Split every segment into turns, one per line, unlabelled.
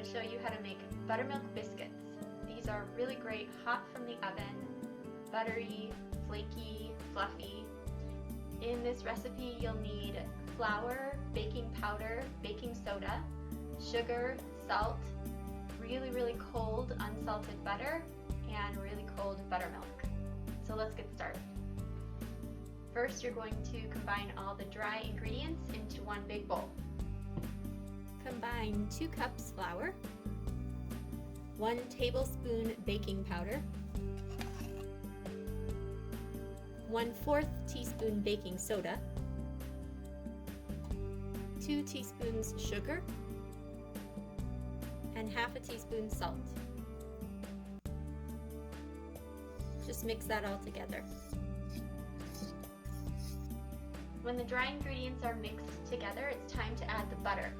to show you how to make buttermilk biscuits. These are really great hot from the oven, buttery, flaky, fluffy. In this recipe you'll need flour, baking powder, baking soda, sugar, salt, really cold unsalted butter, and really cold buttermilk. So let's get started. First, you're going to combine all the dry ingredients into one big bowl. Combine 2 cups flour, 1 tablespoon baking powder, 1/4 teaspoon baking soda, 2 teaspoons sugar, and half a teaspoon salt. Just mix that all together. When the dry ingredients are mixed together, it's time to add the butter.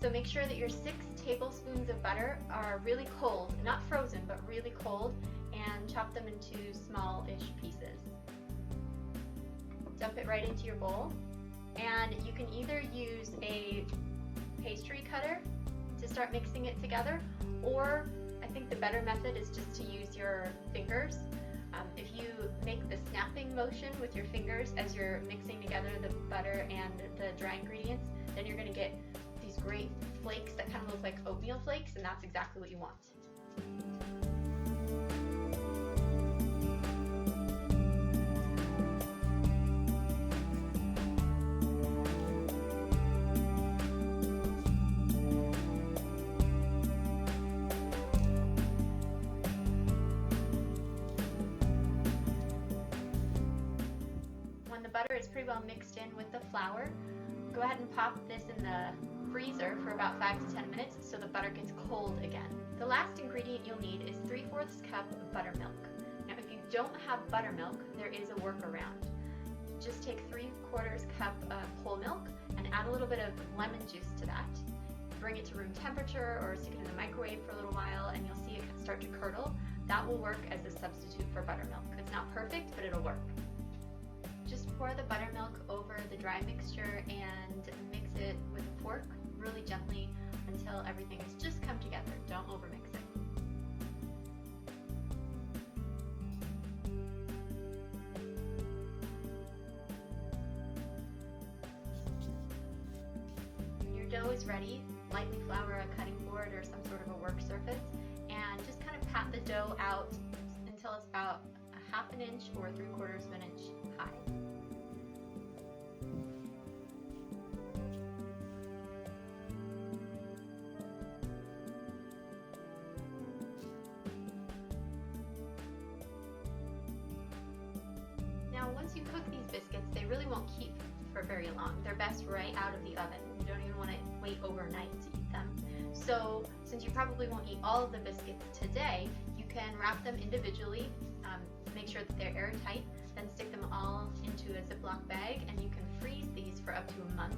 So make sure that your 6 tablespoons of butter are really cold, not frozen, but really cold, and chop them into small-ish pieces. Dump it right into your bowl, and you can either use a pastry cutter to start mixing it together, or I think the better method is just to use your fingers. If you make the snapping motion with your fingers as you're mixing together the butter and the dry ingredients, then you're going to get these great flakes that kind of look like oatmeal flakes, and that's exactly what you want. Butter is pretty well mixed in with the flour. Go ahead and pop this in the freezer for about 5 to 10 minutes so the butter gets cold again. The last ingredient you'll need is 3/4 cup of buttermilk. Now if you don't have buttermilk, there is a workaround. Just take 3/4 cup of whole milk and add a little bit of lemon juice to that. Bring it to room temperature or stick it in the microwave for a little while and you'll see it start to curdle. That will work as a substitute for buttermilk. It's not perfect, but it'll work. Just pour the buttermilk over the dry mixture and mix it with a fork really gently until everything has just come together. Don't overmix it. When your dough is ready, lightly flour a cutting board or some sort of a work surface and just kind of pat the dough out until it's about 1/2 inch or 3/4 of an inch high. Now once you cook these biscuits, they really won't keep for very long. They're best right out of the oven. You don't even want to wait overnight to eat them. So since you probably won't eat all of the biscuits today, you can wrap them individually. Make sure that they're airtight, then stick them all into a Ziploc bag and you can freeze these for up to a month.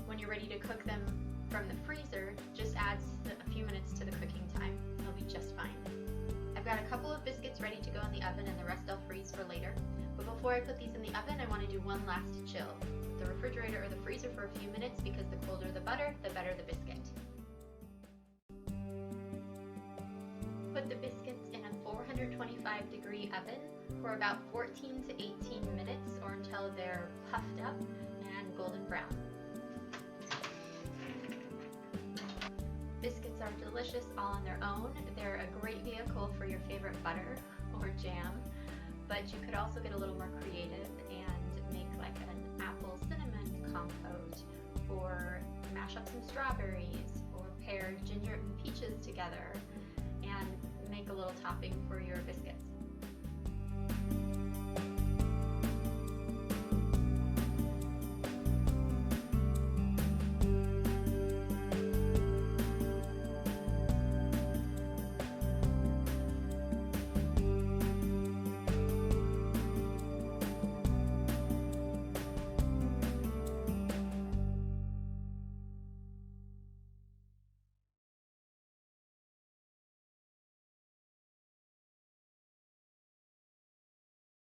When you're ready to cook them from the freezer, just add a few minutes to the cooking time. It'll be just fine. I've got a couple of biscuits ready to go in the oven and the rest I'll freeze for later. But before I put these in the oven, I want to do one last chill. The refrigerator or the freezer for a few minutes because the colder the butter, the better the biscuit. Put the biscuits in a 425-degree oven for about 14 to 18 minutes or until they're puffed up and golden brown. Biscuits are delicious all on their own. They're a great vehicle for your favorite butter or jam, but you could also get a little more creative and make like an apple cinnamon compote, or mash up some strawberries, or pair ginger and peaches together and make a little topping for your biscuits.